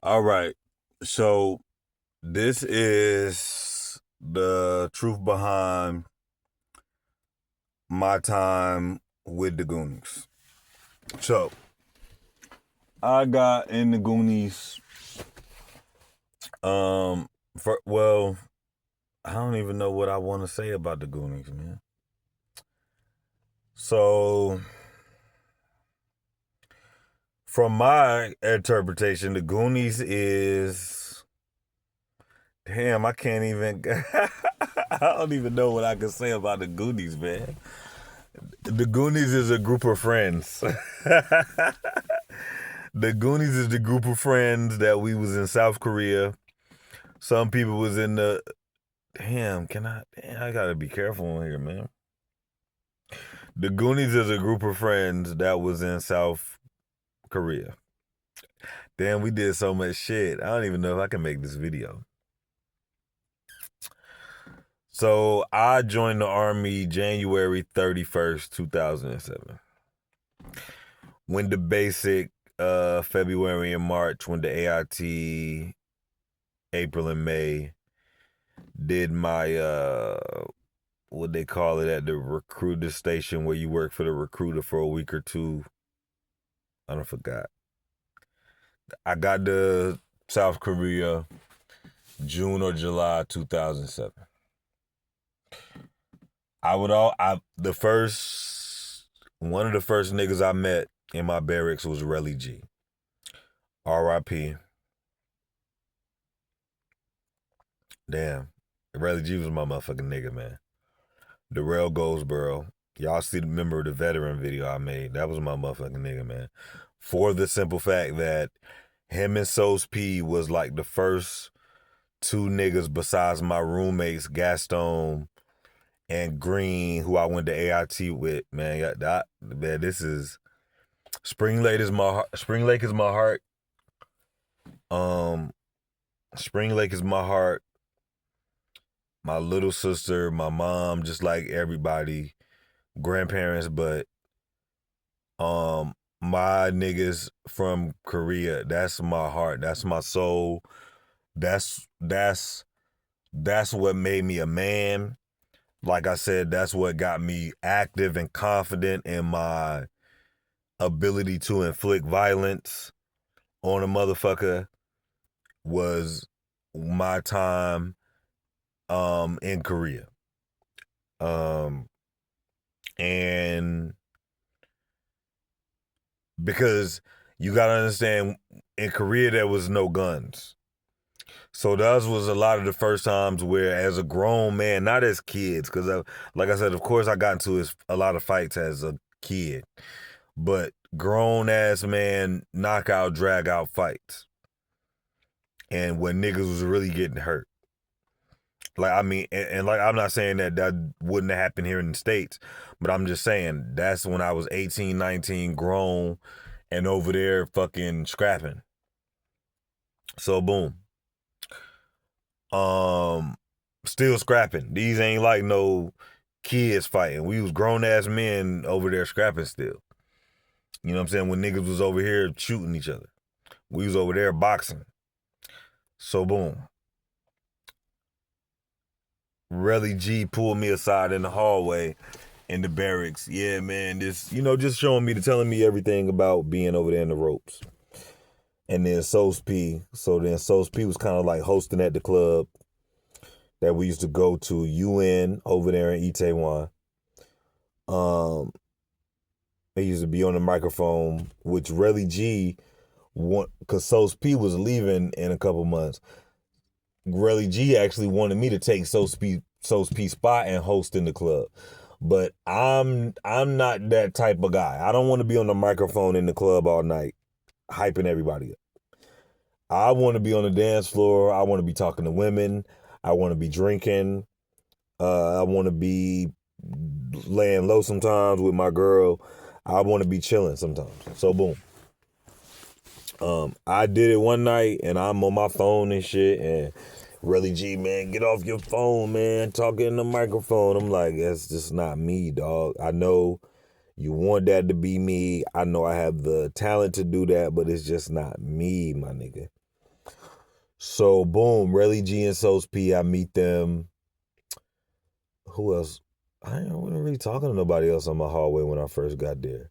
All right. So this is the truth behind my time with the Goonies. So I got in the Goonies. Um, I don't even know what I want to say about the Goonies, man. So from my interpretation, the Goonies is damn. I can't even. I don't even know what I can say about the Goonies, man. The Goonies is a group of friends. The Goonies is the group of friends that we was in South Korea. Some people was in the damn. I gotta be careful on here, man. The Goonies is a group of friends that was in South Korea. Damn, we did so much shit. I don't even know if I can make this video. So I joined the army January 31st, 2007. Went to basic February and March. Went to AIT April and May. Did my what they call it at the recruiter station where you work for the recruiter for a week or two. I don't forgot. I got to South Korea June or July 2007. The first one of the first niggas I met in my barracks was Relly G. R.I.P. Damn. Relly G was my motherfucking nigga, man. Darrell Goldsboro. Y'all remember the veteran video I made. That was my motherfucking nigga, man. For the simple fact that him and Sos P was like the first two niggas besides my roommates, Gaston and Green, who I went to AIT with, man. Man, this is Spring Lake is my heart. Spring Lake is my heart. Spring Lake is my heart. My little sister, my mom, just like everybody, grandparents, but my niggas from Korea, that's my heart. That's my soul. That's what made me a man. Like I said, that's what got me active and confident in my ability to inflict violence on a motherfucker was my time in Korea. And because you gotta understand, in Korea there was no guns. So those was a lot of the first times where, as a grown man, not as kids, because like I said, of course I got into a lot of fights as a kid, but grown ass man knockout, drag out fights, and when niggas was really getting hurt. Like, I mean, and like, I'm not saying that wouldn't happen here in the States, but I'm just saying that's when I was 18, 19, grown, and over there fucking scrapping. So boom. Still scrapping. These ain't like no kids fighting. We was grown ass men over there scrapping still. You know what I'm saying? When niggas was over here shooting each other, we was over there boxing. So boom. Relly G pulled me aside in the hallway in the barracks. Yeah, man, this, just showing me, telling me everything about being over there in the ropes. And then Sos P. So then Sos P was kind of like hosting at the club that we used to go to, UN, over there in Itaewon. They used to be on the microphone, which Relly G, because Sos P was leaving in a couple months. Relly G actually wanted me to take Sos P spot and host in the club. But I'm not that type of guy. I don't want to be on the microphone in the club all night, hyping everybody up. I want to be on the dance floor. I want to be talking to women. I want to be drinking. I want to be laying low sometimes with my girl. I want to be chilling sometimes. So boom. I did it one night and I'm on my phone and shit, and Relly G, man, get off your phone, man. Talking in the microphone. I'm like, that's just not me, dog. I know you want that to be me. I know I have the talent to do that, but it's just not me, my nigga. So boom, Relly G and Sos P, I meet them. Who else? wasn't really talking to nobody else on my hallway when I first got there.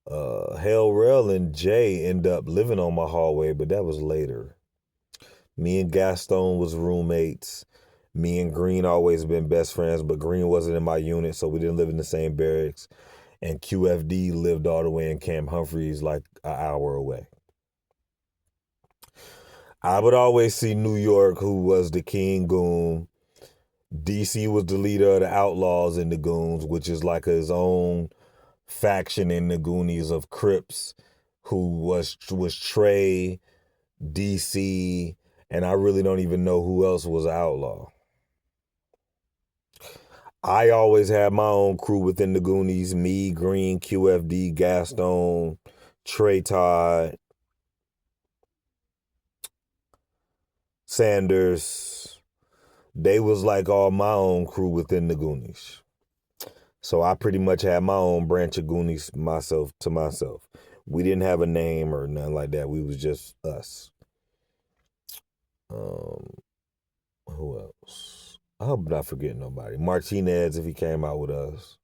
Hell Rel and Jay end up living on my hallway, but that was later. Me and Gaston was roommates. Me and Green always been best friends, but Green wasn't in my unit, so we didn't live in the same barracks. And QFD lived all the way in Camp Humphreys, like an hour away. I would always see New York, who was the King Goon. DC was the leader of the Outlaws and the Goons, which is like his own faction in the Goonies of Crips, who was Trey, DC, and I really don't even know who else was an outlaw. I always had my own crew within the Goonies: me, Green, QFD, Gaston, Trey Todd, Sanders. They was like all my own crew within the Goonies. So I pretty much had my own branch of Goonies myself. We didn't have a name or nothing like that. We was just us. Who else? I hope I'm not forgetting nobody. Martinez, if he came out with us.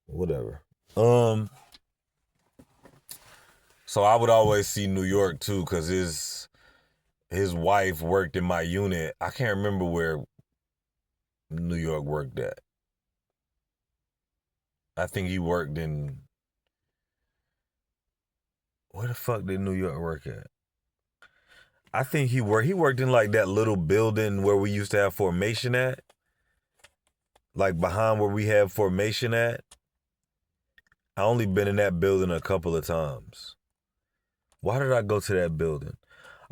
Whatever. So I would always see New York too, because his wife worked in my unit. I can't remember where New York worked at. I think he worked in... Where the fuck did New York work at? I think he worked in like that little building where we used to have formation at. Like behind where we have formation at. I only been in that building a couple of times. Why did I go to that building?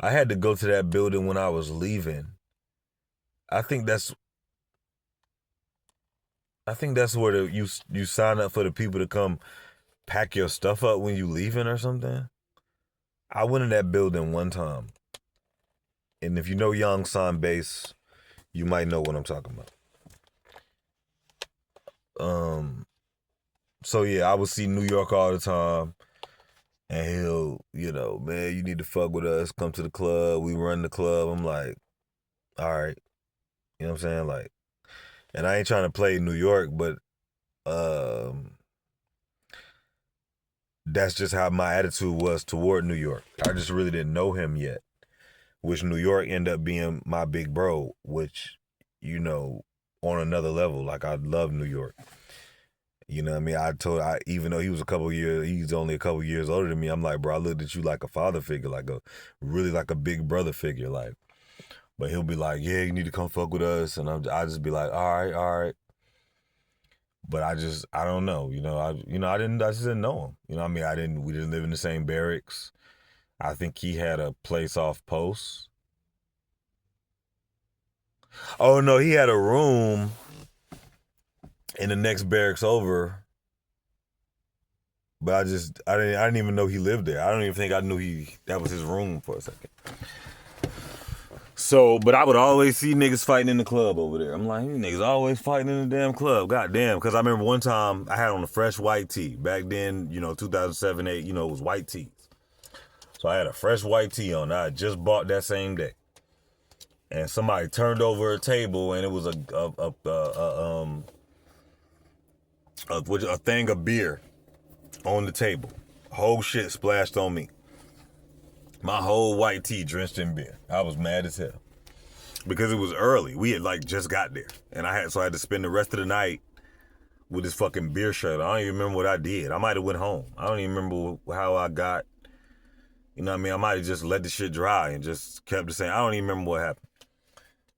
I had to go to that building when I was leaving. I think that's where you sign up for the people to come pack your stuff up when you leaving or something. I went in that building one time. And if you know Yongsan Base, you might know what I'm talking about. So yeah, I would see New York all the time. And he'll, man, you need to fuck with us. Come to the club. We run the club. I'm like, all right. You know what I'm saying? Like, and I ain't trying to play New York, but that's just how my attitude was toward New York. I just really didn't know him yet, which New York ended up being my big bro, which, on another level. Like, I love New York. You know what I mean? Even though he's only a couple years older than me, I'm like, bro, I looked at you like a father figure, really like a big brother figure, like. But he'll be like, yeah, you need to come fuck with us, and I just be like, all right. But I don't know, I just didn't know him. You know what I mean? We didn't live in the same barracks. I think he had a place off post. Oh no, he had a room in the next barracks over, but I didn't even know he lived there. I don't even think I knew that was his room for a second. So, but I would always see niggas fighting in the club over there. I'm like, you niggas always fighting in the damn club. God damn. Because I remember one time I had on a fresh white tee. Back then, 2007, 8, it was white tees. So I had a fresh white tee on. I just bought that same day. And somebody turned over a table, and it was a thing of beer on the table. Whole shit splashed on me. My whole white tee drenched in beer. I was mad as hell. Because it was early. We had just got there. And I had to spend the rest of the night with this fucking beer shirt. I don't even remember what I did. I might have went home. I don't even remember how I got, you know what I mean? I might have just let the shit dry and just kept the same. I don't even remember what happened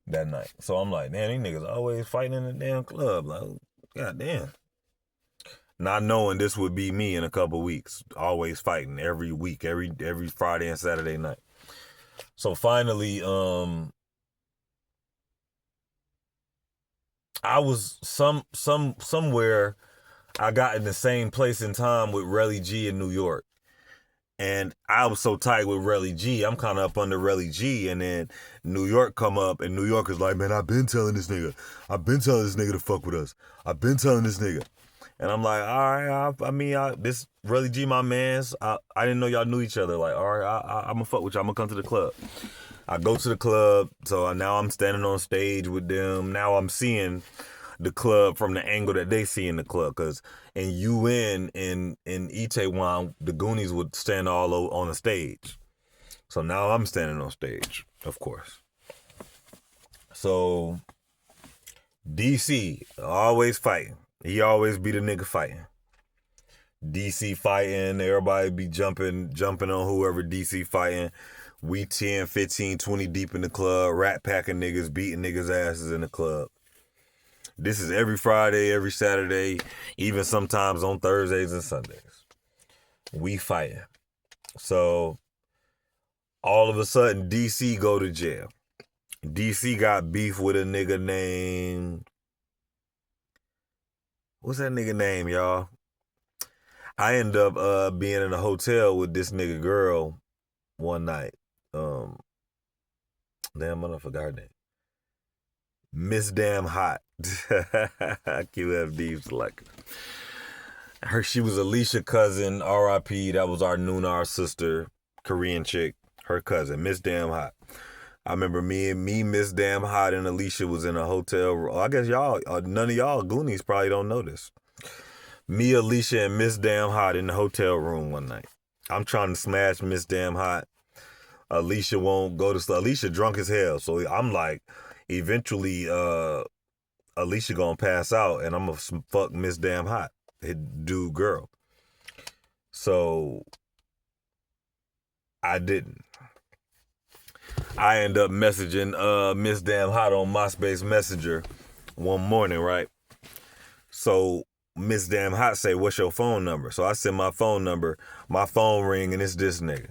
that night. So I'm like, man, these niggas always fighting in the damn club. Like, goddamn. Not knowing this would be me in a couple weeks. Always fighting every week, every Friday and Saturday night. So finally, I was somewhere I got in the same place in time with Relly G in New York. And I was so tight with Relly G, I'm kind of up under Relly G, and then New York come up, and New York is like, man, I've been telling this nigga to fuck with us. I've been telling this nigga. And I'm like, all right, this really G my mans. I didn't know y'all knew each other. Like, all right, I'm gonna fuck with you. I'm gonna come to the club. I go to the club, so now I'm standing on stage with them. Now I'm seeing the club from the angle that they see in the club. Cause in UN in Itaewon, the Goonies would stand all on the stage. So now I'm standing on stage, of course. So DC always fighting. He always be the nigga fighting. DC fighting, everybody be jumping on whoever DC fighting. We 10, 15, 20 deep in the club, rat packing niggas, beating niggas' asses in the club. This is every Friday, every Saturday, even sometimes on Thursdays and Sundays. We fighting. So all of a sudden, DC go to jail. DC got beef with a nigga named... What's that nigga name, y'all? I end up being in a hotel with this nigga girl one night. Damn, I forgot her name. Miss Damn Hot. QFD like her. She was Alicia cousin, R.I.P. That was our Nunar sister, Korean chick. Her cousin, Miss Damn Hot. I remember me, Miss Damn Hot, and Alicia was in a hotel. I guess y'all, none of y'all Goonies probably don't know this. Me, Alicia, and Miss Damn Hot in the hotel room one night. I'm trying to smash Miss Damn Hot. Alicia won't go to sleep. Alicia drunk as hell. So I'm like, eventually, Alicia gonna pass out and I'm gonna fuck Miss Damn Hot. Dude, girl. So I didn't. I end up messaging Miss Damn Hot on MySpace Messenger one morning, right? So Miss Damn Hot say, what's your phone number? So I send my phone number, my phone ring, and it's this nigga.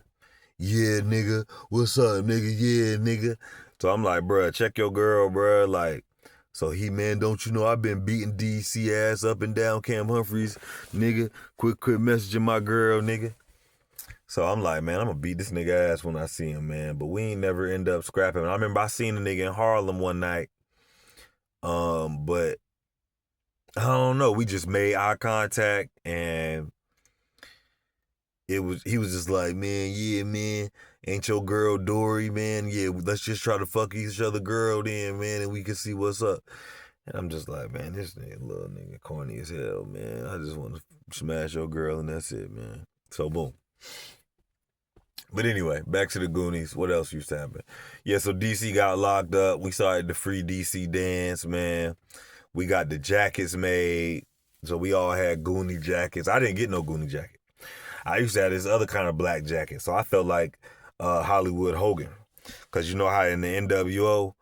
Yeah, nigga. What's up, nigga? Yeah, nigga. So I'm like, bruh, check your girl, bruh. Like, so he, man, don't you know I've been beating DC ass up and down Cam Humphreys, nigga. Quit messaging my girl, nigga. So I'm like, man, I'm gonna beat this nigga ass when I see him, man. But we ain't never end up scrapping. I remember I seen a nigga in Harlem one night. But I don't know. We just made eye contact and he was just like, man, yeah, man, ain't your girl Dory, man? Yeah, let's just try to fuck each other girl then, man, and we can see what's up. And I'm just like, man, this nigga, little nigga, corny as hell, man. I just want to smash your girl and that's it, man. So boom. But anyway, back to the Goonies. What else used to happen? Yeah, so DC got locked up. We started the free DC dance, man. We got the jackets made. So we all had Goonie jackets. I didn't get no Goonie jacket. I used to have this other kind of black jacket. So I felt like Hollywood Hogan. Because you know how in the NWO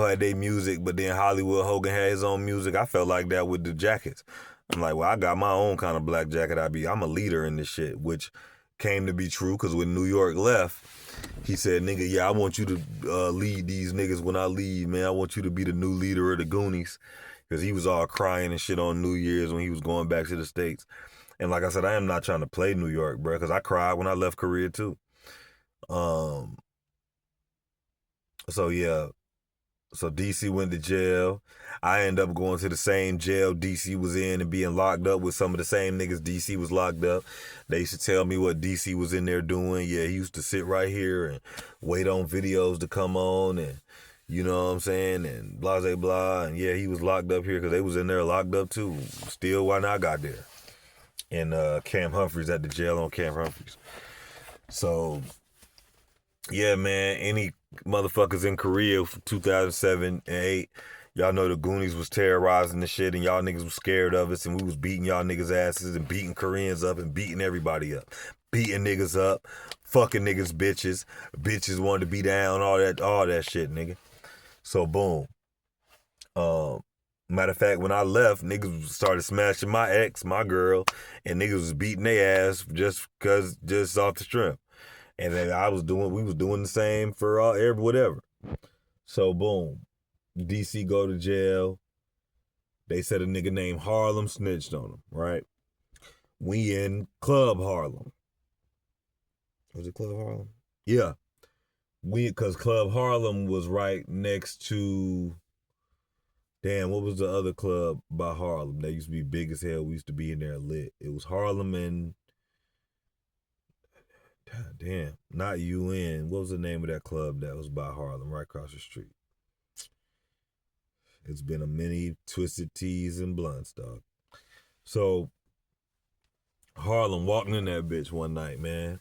had their music, but then Hollywood Hogan had his own music. I felt like that with the jackets. I'm like, well, I got my own kind of black jacket. I'm a leader in this shit, which came to be true because when New York left, he said, nigga, yeah, I want you to lead these niggas when I leave, man. I want you to be the new leader of the Goonies. Because he was all crying and shit on New Year's when he was going back to the States. And like I said, I am not trying to play New York, bro, because I cried when I left Korea too. So yeah. So DC went to jail. I ended up going to the same jail DC was in and being locked up with some of the same niggas DC was locked up. They used to tell me what DC was in there doing. Yeah, he used to sit right here and wait on videos to come on and, you know what I'm saying, and blah, blah, blah. And yeah, he was locked up here because they was in there locked up too. Still when I got there. And Cam Humphreys at the jail on Cam Humphreys. So, yeah, man, any motherfuckers in Korea from 2007 and 8, y'all know the Goonies was terrorizing the shit and y'all niggas was scared of us and we was beating y'all niggas asses and beating Koreans up and beating everybody up. Beating niggas up, fucking niggas bitches wanted to be down, all that shit, nigga. So boom. Matter of fact, when I left, niggas started smashing my ex, my girl, and niggas was beating their ass just off the strength. And then we was doing the same for whatever. So boom, DC go to jail. They said a nigga named Harlem snitched on him, right? We in Club Harlem. Was it Club Harlem? Yeah. Cause Club Harlem was right next to Damn, what was the other club by Harlem? That used to be big as hell. We used to be in there lit. It was Harlem and God damn, not UN. What was the name of that club that was by Harlem, right across the street? It's been a many twisted teas and blunts, dog. So Harlem walking in that bitch one night, man.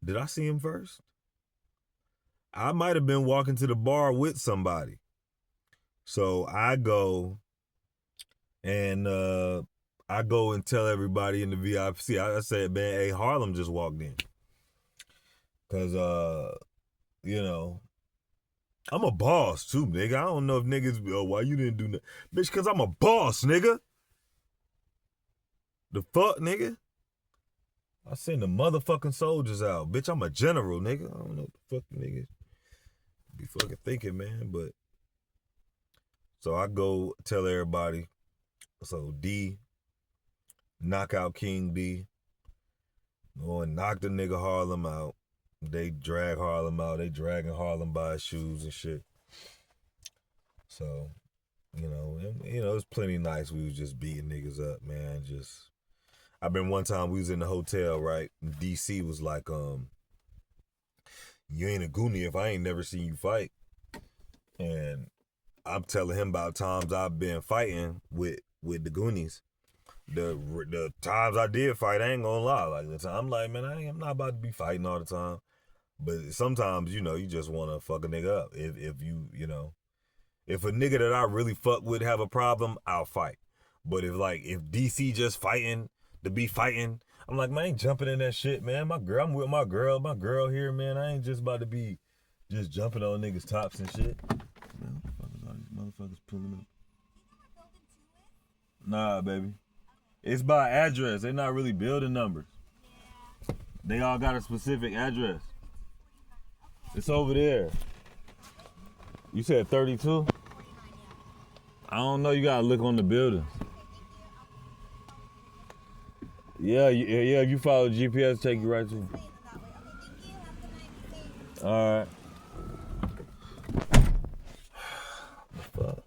Did I see him first? I might have been walking to the bar with somebody. So I go and tell everybody in the VIP. I said, man, hey, Harlem just walked in. Cause you know, I'm a boss too, nigga. I don't know if niggas why you didn't do that. Bitch, cause I'm a boss, nigga. The fuck, nigga? I send the motherfucking soldiers out. Bitch, I'm a general, nigga. I don't know what the fuck niggas be fucking thinking, man. But so I go tell everybody. So D, knockout King D, go and knock the nigga Harlem out. They drag Harlem out. They dragging Harlem by his shoes and shit. So, it's plenty nice. We was just beating niggas up, man. I been one time we was in the hotel, right? DC was like, you ain't a Goonie if I ain't never seen you fight. And I'm telling him about times I've been fighting with the Goonies. The times I did fight, I ain't gonna lie. Like the time, I'm like, man, I'm not about to be fighting all the time. But sometimes, you just want to fuck a nigga up. If if a nigga that I really fuck with have a problem, I'll fight. But if DC just fighting to be fighting, I'm like, man, I ain't jumping in that shit, man. I'm with my girl here, man. I ain't just about to be just jumping on niggas' tops and shit. Man, what the fuck is all these motherfuckers pulling up? Nah, baby. It's by address. They're not really building numbers. They all got a specific address. It's over there. You said 32? I don't know. You gotta look on the buildings. Yeah. If you follow GPS, take you right to. All right. Fuck.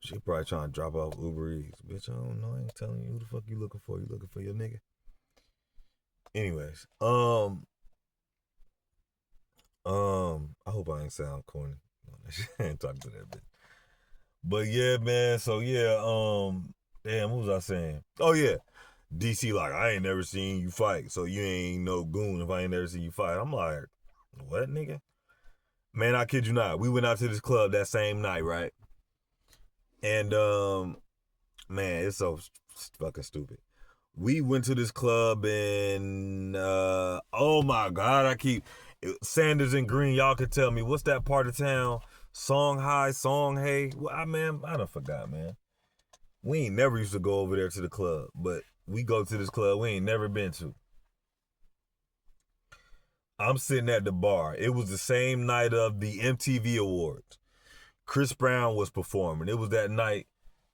She probably trying to drop off Uber Eats. Bitch, I don't know. I ain't telling you who the fuck you looking for. You looking for your nigga. Anyways, I hope I ain't sound corny. I ain't talking to that bitch. But yeah, man. So yeah, damn, what was I saying? Oh yeah, DC like I ain't never seen you fight, so you ain't no goon if I ain't never seen you fight. I'm like, what, nigga? Man, I kid you not. We went out to this club that same night, right? And man, it's so fucking stupid. We went to this club and oh my god, Sanders and Green. Y'all could tell me what's that part of town? Song Hey. Well, I done forgot, man. We ain't never used to go over there to the club, but we go to this club we ain't never been to. I'm sitting at the bar. It was the same night of the MTV Awards. Chris Brown was performing. It was that night.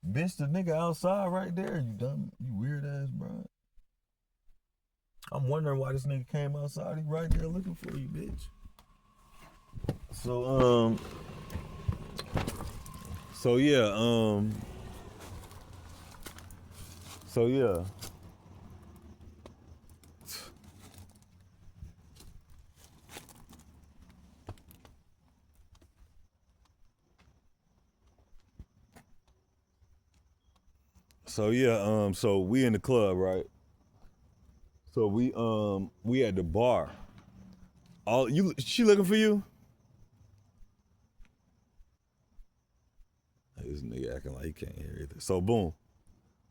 Bitch, the nigga outside right there. You dumb, you weird ass, bro. I'm wondering why this nigga came outside. He right there looking for you, bitch. So yeah. So we in the club, right? So we at the bar. She looking for you? This nigga acting like he can't hear either. So boom,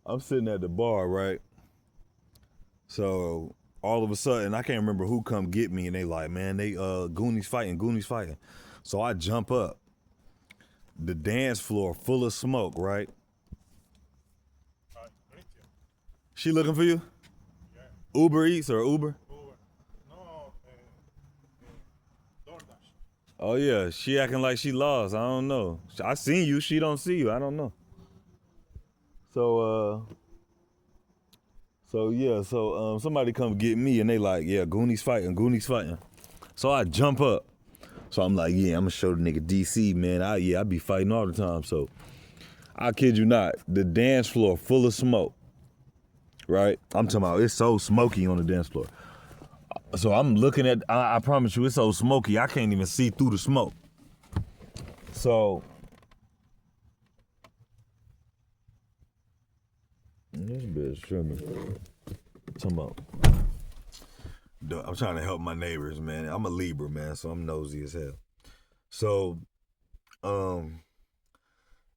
I'm sitting at the bar, right? So all of a sudden, I can't remember who come get me, and they like, man, they Goonies fighting. So I jump up. The dance floor full of smoke, right? She looking for you? Yeah. Uber Eats or Uber? No, DoorDash. Oh yeah, she acting like she lost. I don't know. I seen you. She don't see you. I don't know. So somebody come get me and they like, yeah, Goonies fighting. So I jump up. So I'm like, yeah, I'm gonna show the nigga DC, man. I be fighting all the time. So I kid you not, the dance floor full of smoke, right? I'm talking about it's so smoky on the dance floor. So I'm looking at, I promise you, it's so smoky, I can't even see through the smoke. So this bitch tripping. Talking about, I'm trying to help my neighbors, man. I'm a Libra, man, so I'm nosy as hell. So,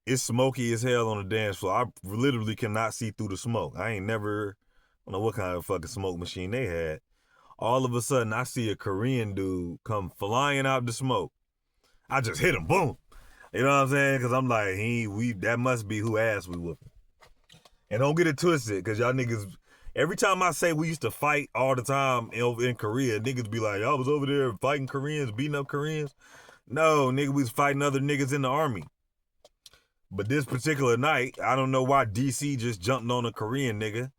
it's smoky as hell on the dance floor. I literally cannot see through the smoke. I ain't never, I don't know what kind of fucking smoke machine they had. All of a sudden, I see a Korean dude come flying out the smoke. I just hit him, boom. You know what I'm saying? Because I'm like, that must be who ass we whooping. And don't get it twisted, because y'all niggas, every time I say we used to fight all the time in Korea, niggas be like, y'all was over there fighting Koreans, beating up Koreans. No, nigga, we was fighting other niggas in the army. But this particular night, I don't know why DC just jumped on a Korean nigga.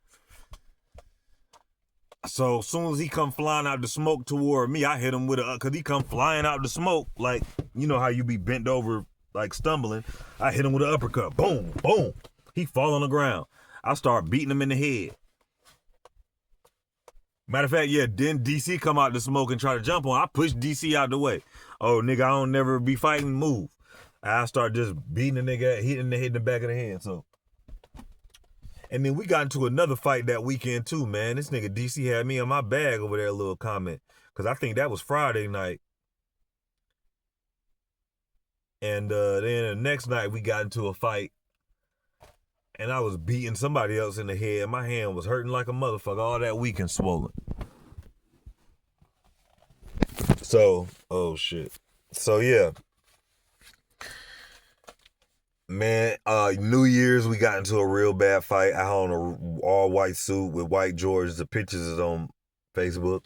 So as soon as he come flying out the smoke toward me, I hit him with cause he come flying out the smoke, like, you know how you be bent over, like stumbling. I hit him with an uppercut, boom, boom. He fall on the ground. I start beating him in the head. Matter of fact, yeah, then DC come out the smoke and try to jump on. I push DC out the way. Oh, nigga, I don't never be fighting, move. I start just beating the nigga, hitting the head in the back of the head, so. And then we got into another fight that weekend too, man. This nigga DC had me on my bag over there, a little comment. Because I think that was Friday night. And then the next night we got into a fight. And I was beating somebody else in the head. My hand was hurting like a motherfucker all that weekend, swollen. So, oh shit. So yeah. Man, New Year's we got into a real bad fight. I had on an all white suit with white George. The pictures is on Facebook.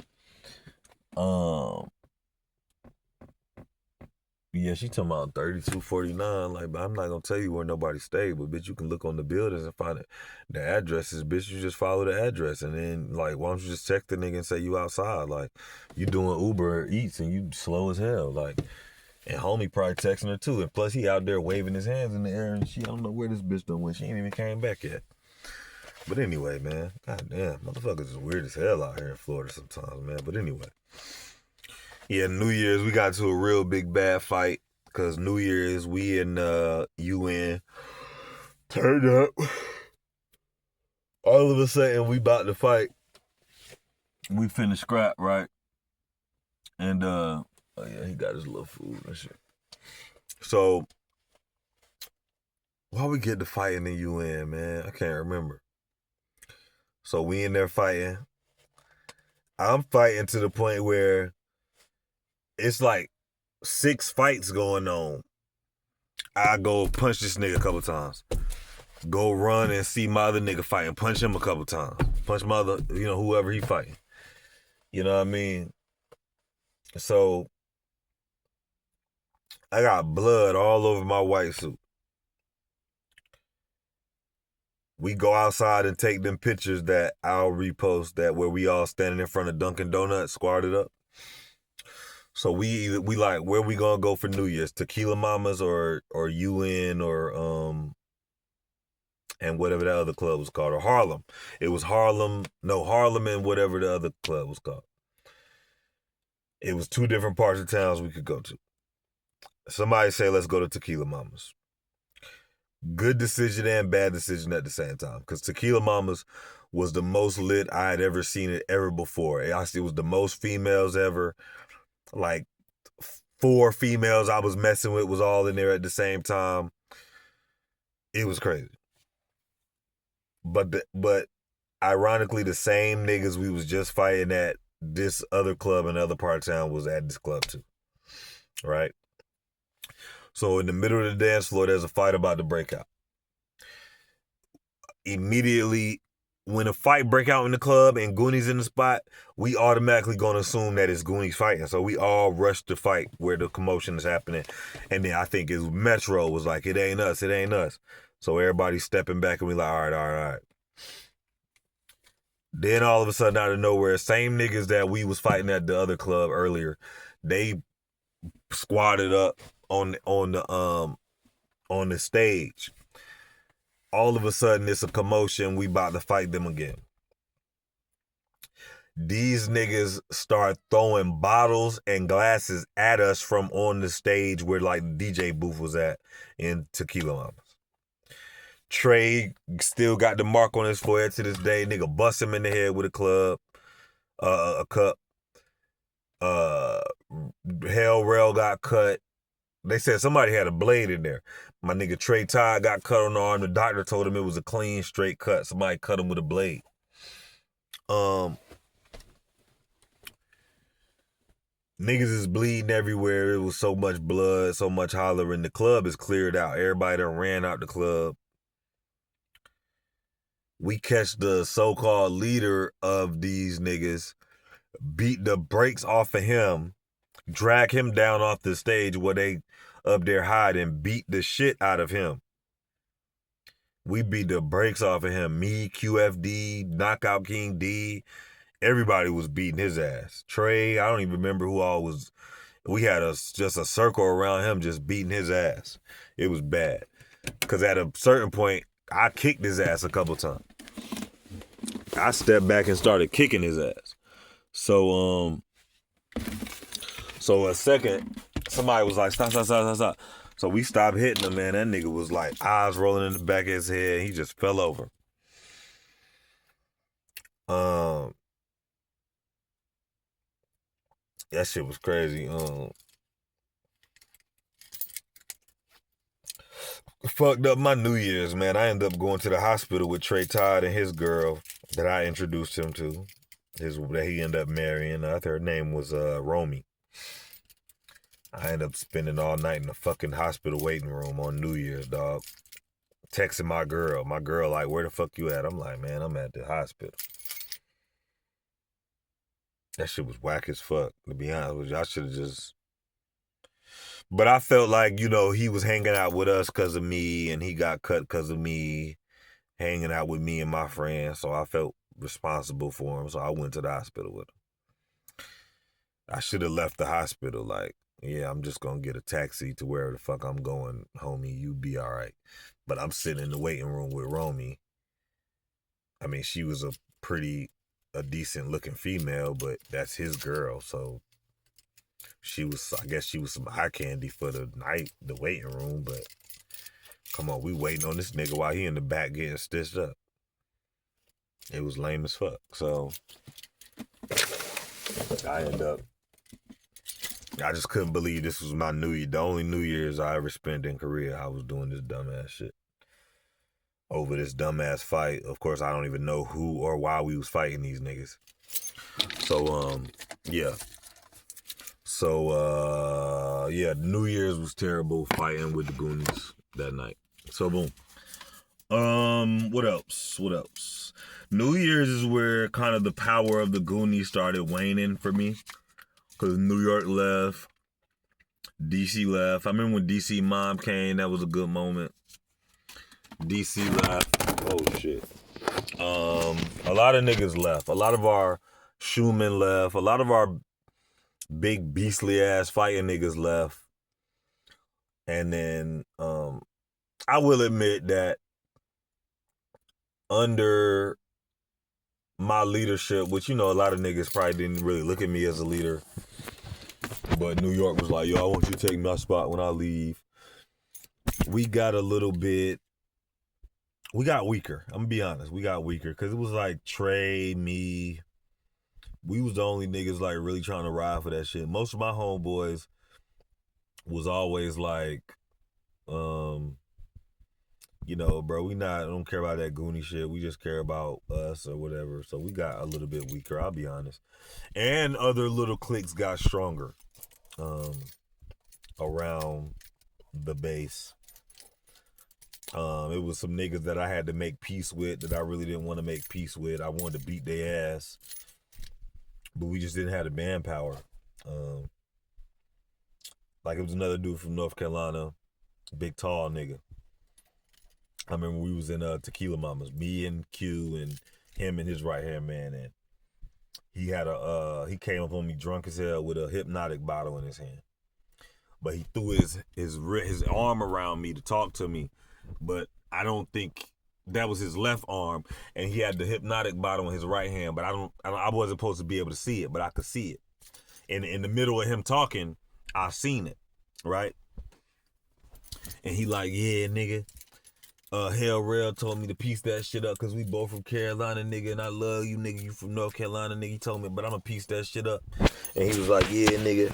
Yeah, she talking about 3249. Like, but I'm not gonna tell you where nobody stayed, but bitch, you can look on the buildings and find it. The addresses, bitch. You just follow the address, and then like, why don't you just text the nigga and say you outside? Like, you doing Uber Eats and you slow as hell, like. And homie probably texting her too. And plus he out there waving his hands in the air and she don't know where this bitch done went. She ain't even came back yet. But anyway, man. Goddamn, motherfuckers is weird as hell out here in Florida sometimes, man. But anyway. Yeah, New Year's, we got into a real big bad fight. Cause New Year's, we in UN turned up. All of a sudden, we about to fight. We finna scrap, right? And oh yeah, he got his little food and shit. So, why we get to fighting in UN, man? I can't remember. So we in there fighting. I'm fighting to the point where it's like 6 fights going on. I go punch this nigga a couple times. Go run and see my other nigga fighting. Punch him a couple times. Punch my other, whoever he fighting. You know what I mean? So, I got blood all over my white suit. We go outside and take them pictures that I'll repost, that where we all standing in front of Dunkin' Donuts, squatted up. So we like, where we gonna go for New Year's? Tequila Mamas or UN or and whatever that other club was called, or Harlem. It was Harlem and whatever the other club was called. It was 2 different parts of towns we could go to. Somebody say, let's go to Tequila Mamas. Good decision and bad decision at the same time. Because Tequila Mamas was the most lit I had ever seen it ever before. It was the most females ever. Like 4 females I was messing with was all in there at the same time. It was crazy. But ironically, the same niggas we was just fighting at this other club in the other part of town was at this club too. Right? So in the middle of the dance floor, there's a fight about to break out. Immediately, when a fight break out in the club and Goonies in the spot, we automatically gonna assume that it's Goonies fighting. So we all rush to fight where the commotion is happening. And then I think Metro was like, it ain't us. So everybody's stepping back and we like, all right. Then all of a sudden, out of nowhere, same niggas that we was fighting at the other club earlier, they squatted up on the stage. All of a sudden, it's a commotion. We about to fight them again. These niggas start throwing bottles and glasses at us from on the stage where like the DJ booth was at in Tequila Mamas. Trey still got the mark on his forehead to this day. Nigga bust him in the head with a cup. Hell rail got cut. They said somebody had a blade in there. My nigga Trey Ty got cut on the arm. The doctor told him it was a clean, straight cut. Somebody cut him with a blade. Niggas is bleeding everywhere. It was so much blood, so much hollering. The club is cleared out. Everybody done ran out the club. We catch the so-called leader of these niggas, beat the brakes off of him, drag him down off the stage where they up there hiding, beat the shit out of him. We beat the brakes off of him. Me, QFD, Knockout King D, everybody was beating his ass. Trey, I don't even remember who all was. We had just a circle around him just beating his ass. It was bad. Because at a certain point, I kicked his ass a couple times. I stepped back and started kicking his ass. So a second, somebody was like, stop. So we stopped hitting him, man. That nigga was like eyes rolling in the back of his head. He just fell over. That shit was crazy. Fucked up my New Year's, man. I ended up going to the hospital with Trey Todd and his girl that I introduced him to. That he ended up marrying. Her name was Romy. I ended up spending all night in the fucking hospital waiting room on New Year's, dog. Texting my girl. My girl like, where the fuck you at? I'm like, man, I'm at the hospital. That shit was whack as fuck, to be honest with you. I should have just... But I felt like, he was hanging out with us because of me, and he got cut because of me hanging out with me and my friends, so I felt responsible for him, so I went to the hospital with him. I should have left the hospital like, yeah, I'm just going to get a taxi to wherever the fuck I'm going, homie, you be all right. But I'm sitting in the waiting room with Romy. I mean, she was a decent looking female, but that's his girl, so I guess she was some eye candy for the night, the waiting room, but come on, we waiting on this nigga while he in the back getting stitched up. It was lame as fuck. So I just couldn't believe this was my New Year. The only New Year's I ever spent in Korea, I was doing this dumbass shit. Over this dumbass fight. Of course, I don't even know who or why we was fighting these niggas. So, yeah. So, New Year's was terrible, fighting with the Goonies that night. So, boom. What else? New Year's is where kind of the power of the Goonies started waning for me. Because New York left. DC left. I remember when DC Mom came, that was a good moment. DC left. Oh, shit. A lot of niggas left. A lot of our Schumann left. A lot of our big beastly ass fighting niggas left. And then I will admit that under my leadership, which a lot of niggas probably didn't really look at me as a leader, but New York was like, yo, I want you to take my spot when I leave. We got weaker. I'm gonna be honest, we got weaker because it was like Trey, me. We was the only niggas like really trying to ride for that shit. Most of my homeboys was always like, bro, I don't care about that Goonie shit. We just care about us or whatever. So we got a little bit weaker, I'll be honest. And other little cliques got stronger around the base. It was some niggas that I had to make peace with that I really didn't want to make peace with. I wanted to beat their ass, but we just didn't have the manpower. Like it was another dude from North Carolina, big tall nigga. I remember we was in Tequila Mamas, me and Q and him and his right hand man, and he came up on me drunk as hell with a hypnotic bottle in his hand. but he threw his arm around me to talk to me, but I don't think that was his left arm, and he had the hypnotic bottle on his right hand. But I wasn't supposed to be able to see it, but I could see it. And in the middle of him talking, I seen it, right? And he like, yeah, nigga. Hell Rail told me to piece that shit up because we both from Carolina, nigga, and I love you, nigga. You from North Carolina, nigga. He told me, but I'm gonna piece that shit up. And he was like, yeah, nigga.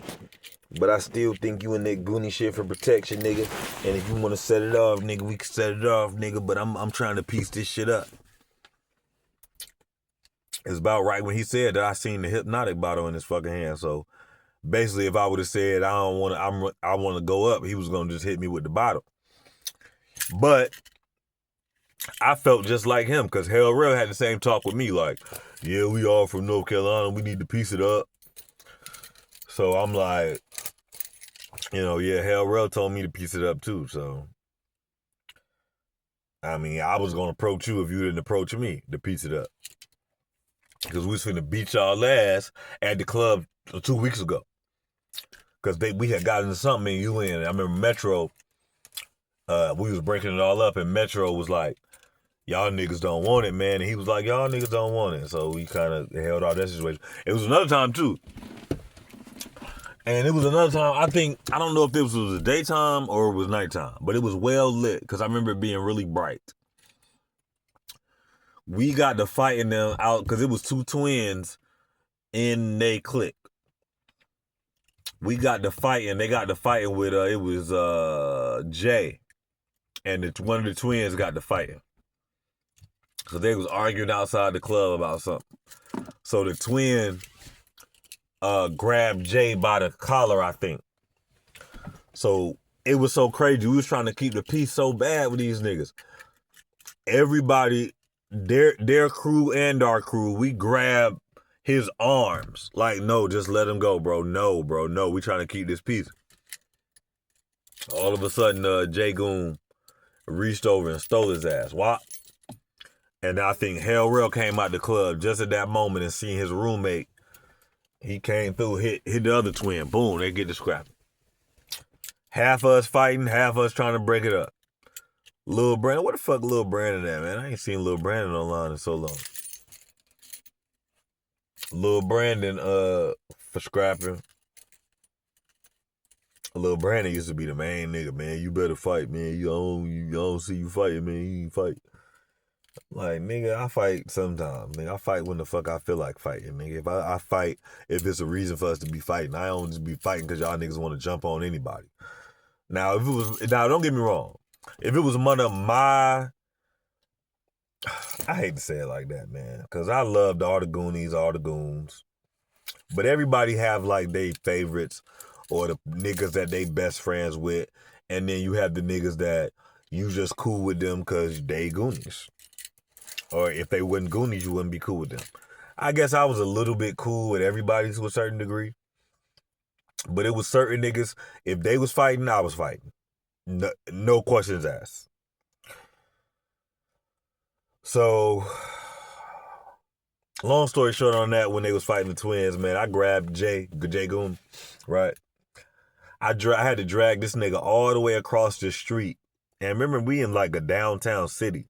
But I still think you in that Goonie shit for protection, nigga. And if you want to set it off, nigga, we can set it off, nigga. But I'm trying to piece this shit up. It's about right when he said that I seen the hypnotic bottle in his fucking hand. So basically, if I would have said I want to go up, he was gonna just hit me with the bottle. But I felt just like him because Hell Real had the same talk with me, like, yeah, we all from North Carolina, we need to piece it up. So I'm like, yeah, Hell Real told me to piece it up too. So, I mean, I was going to approach you if you didn't approach me to piece it up. Because we was finna beat y'all ass at the club 2 weeks ago. Because we had gotten into something and you in. I remember Metro, we was breaking it all up and Metro was like, y'all niggas don't want it, man. And he was like, y'all niggas don't want it. So we kind of held out that situation. It was another time too. And it was another time, I don't know if this was the daytime or it was nighttime, but it was well lit because I remember it being really bright. We got to fighting them out because it was two twins in they clique. We got to fighting, they got to fighting with, it was Jay. And one of the twins got to fighting. So they was arguing outside the club about something. So the twin grabbed Jay by the collar, I think. So it was so crazy. We was trying to keep the peace so bad with these niggas. Everybody, their crew and our crew, we grabbed his arms. Like, no, just let him go, bro. No, bro, no. We trying to keep this peace. All of a sudden, Jay Goon reached over and stole his ass. Why? And I think Hell Real came out the club just at that moment and seen his roommate. He came through, hit the other twin. Boom, they get the scrapping. Half of us fighting, half of us trying to break it up. Lil Brandon, what the fuck Lil Brandon at, man? I ain't seen Lil Brandon online in so long. Lil Brandon, for scrapping. Lil Brandon used to be the main nigga, man. You better fight, man. You don't see you fighting, man. You ain't fight. Like, nigga, I fight sometimes. Nigga, I fight when the fuck I feel like fighting, nigga. If I fight, if it's a reason for us to be fighting. I don't just be fighting because y'all niggas want to jump on anybody. Now, don't get me wrong. If it was one of my, I hate to say it like that, man, because I loved all the Goonies, all the Goons. But everybody have, like, they favorites or the niggas that they best friends with. And then you have the niggas that you just cool with them because they Goonies. Or if they wasn't Goonies, you wouldn't be cool with them. I guess I was a little bit cool with everybody to a certain degree. But it was certain niggas, if they was fighting, I was fighting. No questions asked. So, long story short on that, when they was fighting the twins, man, I grabbed Jay Goon, right? I had to drag this nigga all the way across the street. And remember, we in like a downtown city.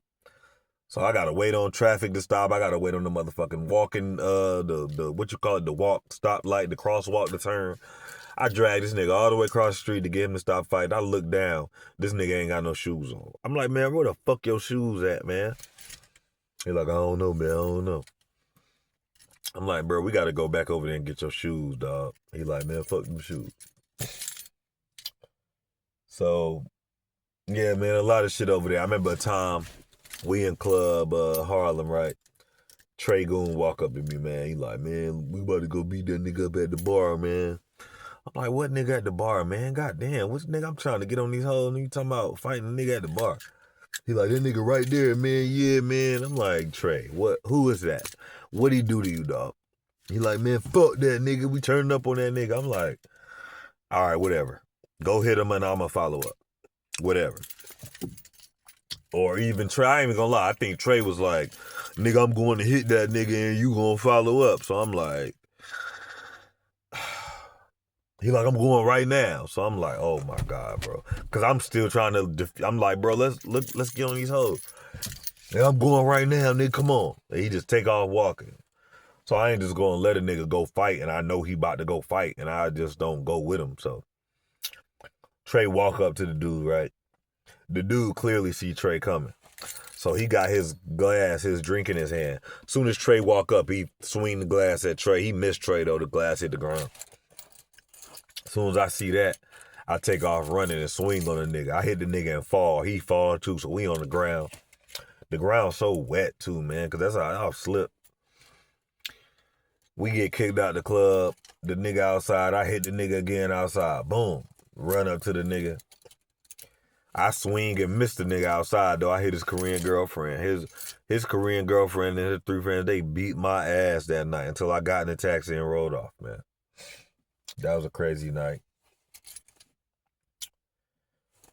So I gotta wait on traffic to stop. I gotta wait on the motherfucking walking, the what you call it, the walk, stoplight, the crosswalk to turn. I dragged this nigga all the way across the street to get him to stop fighting. I look down. This nigga ain't got no shoes on. I'm like, man, where the fuck your shoes at, man? He like, I don't know, man. I don't know. I'm like, bro, we gotta go back over there and get your shoes, dog. He like, man, fuck them shoes. So, yeah, man, a lot of shit over there. I remember a time we in club Harlem, right? Trey Goon walk up to me, man. He like, man, we about to go beat that nigga up at the bar, man. I'm like, what nigga at the bar, man? God damn, which nigga I'm trying to get on these hoes and you talking about fighting a nigga at the bar? He like, that nigga right there, man. Yeah, man. I'm like, Trey, who is that? What'd he do to you, dog? He like, man, fuck that nigga. We turned up on that nigga. I'm like, all right, whatever. Go hit him and I'm gonna follow up. Whatever. Or even Trey, I ain't even gonna lie. I think Trey was like, nigga, I'm going to hit that nigga and you gonna follow up. So I'm like, He like, I'm going right now. So I'm like, oh my God, bro. Cause I'm still trying to, I'm like, bro, let's get on these hoes. Yeah, I'm going right now, nigga, come on. And he just take off walking. So I ain't just gonna let a nigga go fight, and I know he about to go fight, and I just don't go with him. So Trey walk up to the dude, right? The dude clearly see Trey coming. So he got his glass, his drink in his hand. Soon as Trey walk up, he swing the glass at Trey. He missed Trey though, the glass hit the ground. Soon as I see that, I take off running and swing on the nigga. I hit the nigga and fall. He fall too, so we on the ground. The ground's so wet too, man, because that's how I'll slip. We get kicked out the club. The nigga outside. I hit the nigga again outside. Boom. Run up to the nigga. I swing and miss the nigga outside, though. I hit his Korean girlfriend. His Korean girlfriend and his 3 friends, they beat my ass that night until I got in the taxi and rode off, man. That was a crazy night.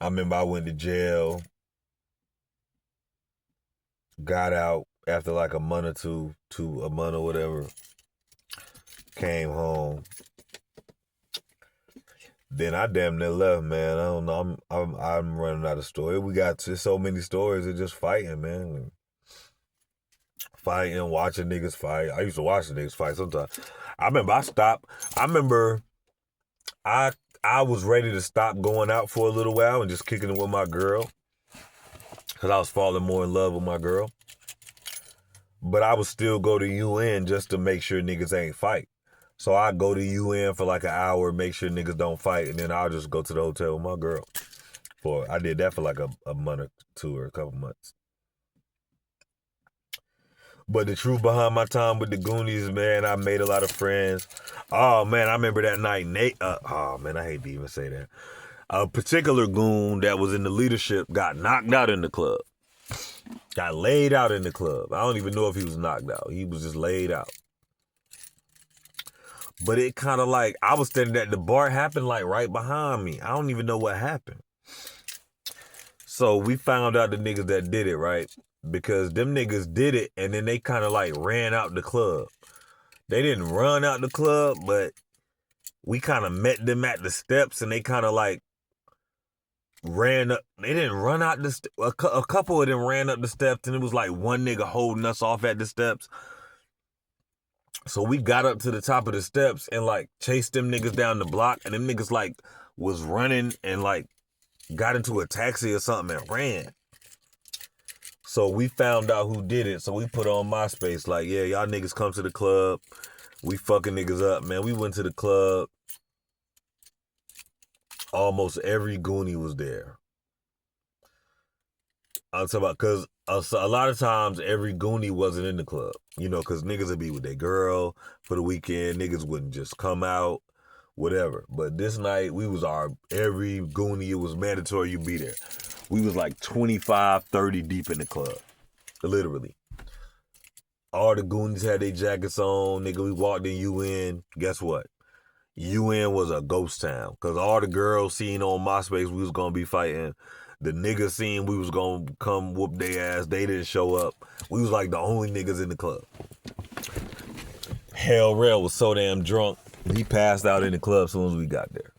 I remember I went to jail. Got out after like a month or a month or whatever. Came home. Then I damn near left, man. I don't know. I'm running out of stories. We got so many stories of just fighting, man. Fighting, watching niggas fight. I used to watch the niggas fight sometimes. I remember I stopped. I remember I was ready to stop going out for a little while and just kicking it with my girl. Because I was falling more in love with my girl. But I would still go to UN just to make sure niggas ain't fight. So I go to UN for like an hour, make sure niggas don't fight, and then I'll just go to the hotel with my girl. I did that for like a month or two or a couple months. But the truth behind my time with the Goonies, man, I made a lot of friends. Oh man, I remember that night, Nate. Oh man, I hate to even say that. A particular goon that was in the leadership got knocked out in the club. Got laid out in the club. I don't even know if he was knocked out. He was just laid out. But it kind of like, I was standing at the bar, happened like right behind me. I don't even know what happened. So we found out the niggas that did it, right? Because them niggas did it and then they kind of like ran out the club. They didn't run out the club, but we kind of met them at the steps and they kind of like ran up. They didn't run out the steps. A couple of them ran up the steps and it was like one nigga holding us off at the steps. So we got up to the top of the steps and like chased them niggas down the block, and them niggas like was running and like got into a taxi or something and ran. So we found out who did it. So we put on MySpace like, yeah, y'all niggas come to the club. We fucking niggas up, man. We went to the club. Almost every Goonie was there. I'm talking about, because a lot of times every Goonie wasn't in the club, you know, because niggas would be with their girl for the weekend. Niggas wouldn't just come out, whatever. But this night, every Goonie, it was mandatory you be there. We was like 25, 30 deep in the club, literally. All the Goonies had their jackets on, nigga. We walked in UN. Guess what? UN was a ghost town, because all the girls seen on MySpace we was going to be fighting. The niggas seen we was gonna come whoop their ass. They didn't show up. We was like the only niggas in the club. Hell Rail was so damn drunk, he passed out in the club as soon as we got there.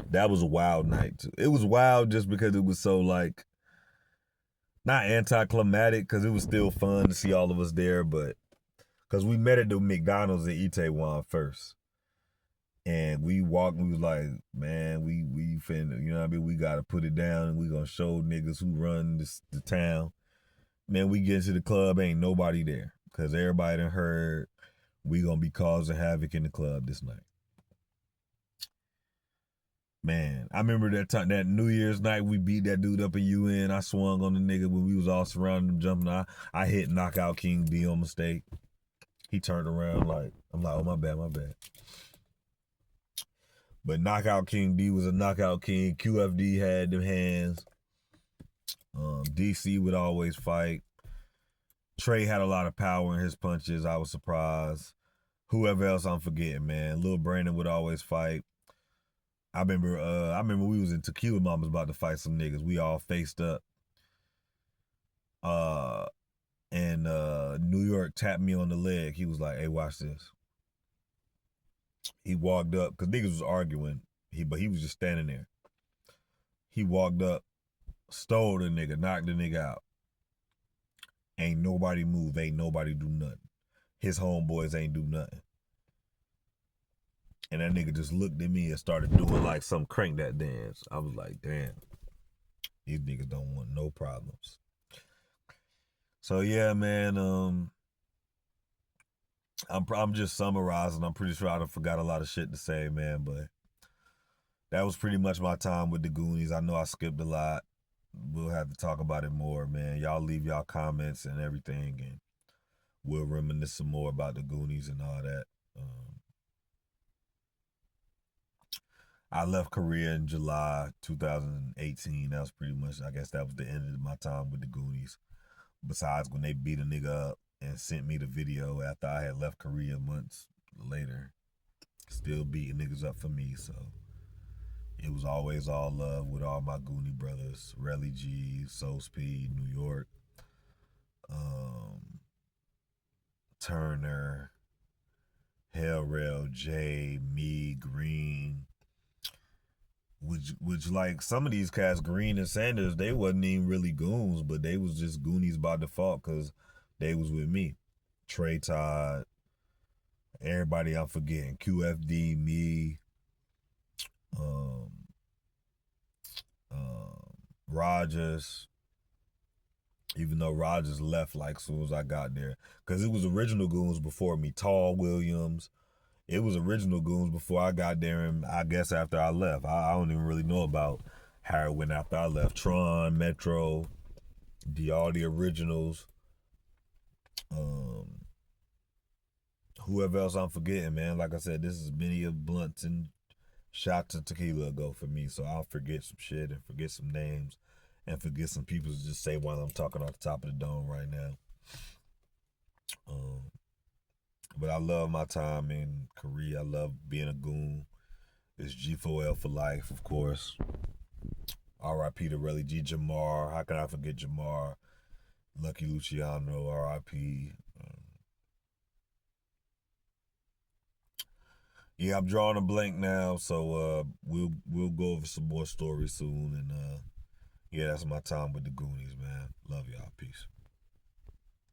That was a wild night too. It was wild just because it was so like, not anticlimactic, because it was still fun to see all of us there, but because we met at the McDonald's in Itaewon first. And we walked, we was like, man, we finna, you know what I mean? We got to put it down and we going to show niggas who run the town. Man, we get into the club, ain't nobody there. Because everybody done heard we going to be causing havoc in the club this night. Man, I remember that time, that New Year's night, we beat that dude up in UN. I swung on the nigga when we was all surrounding him, jumping. I hit Knockout King D on mistake. He turned around like, I'm like, oh, my bad. But Knockout King D was a knockout king. QFD had them hands. DC would always fight. Trey had a lot of power in his punches. I was surprised. Whoever else I'm forgetting, man. Lil Brandon would always fight. I remember we was in Tequila Mama's about to fight some niggas. We all faced up. And New York tapped me on the leg. He was like, hey, watch this. He walked up because niggas was arguing. But he was just standing there. He walked up, stole the nigga, knocked the nigga out. Ain't nobody move. Ain't nobody do nothing. His homeboys ain't do nothing. And that nigga just looked at me and started doing like some crank that dance. I was like, damn, these niggas don't want no problems. So yeah, man. I'm just summarizing. I'm pretty sure I forgot a lot of shit to say, man. But that was pretty much my time with the Goonies. I know I skipped a lot. We'll have to talk about it more, man. Y'all leave y'all comments and everything, and we'll reminisce some more about the Goonies and all that. I left Korea in July 2018. That was pretty much, I guess that was the end of my time with the Goonies. Besides when they beat a nigga up and sent me the video after I had left Korea months later. Still beating niggas up for me, so it was always all love with all my Goonie brothers. Relly G, Soul Speed, New York, Turner, Hell Rail, J, me, Green. Which like some of these cats, Green and Sanders, they wasn't even really goons, but they was just Goonies by default because they was with me. Trey Todd, everybody I'm forgetting, QFD, me, Rogers. Even though Rogers left like as soon as I got there, because it was original goons before me. Tall Williams, it was original goons before I got there, and I guess after I left, I don't even really know about how it went after I left. Tron, Metro, all the originals. Whoever else I'm forgetting, man. Like I said, this is many of blunts and shots of tequila ago for me, so I'll forget some shit and forget some names and forget some people to just say while I'm talking off the top of the dome right now. But I love my time in Korea. I love being a goon. It's G4L for life, of course. R.I.P. to Relly G. Jamar. How can I forget Jamar? Lucky Luciano. R.I.P. Yeah, I'm drawing a blank now, so we'll go over some more stories soon. And yeah, that's my time with the Goonies, man. Love y'all. Peace.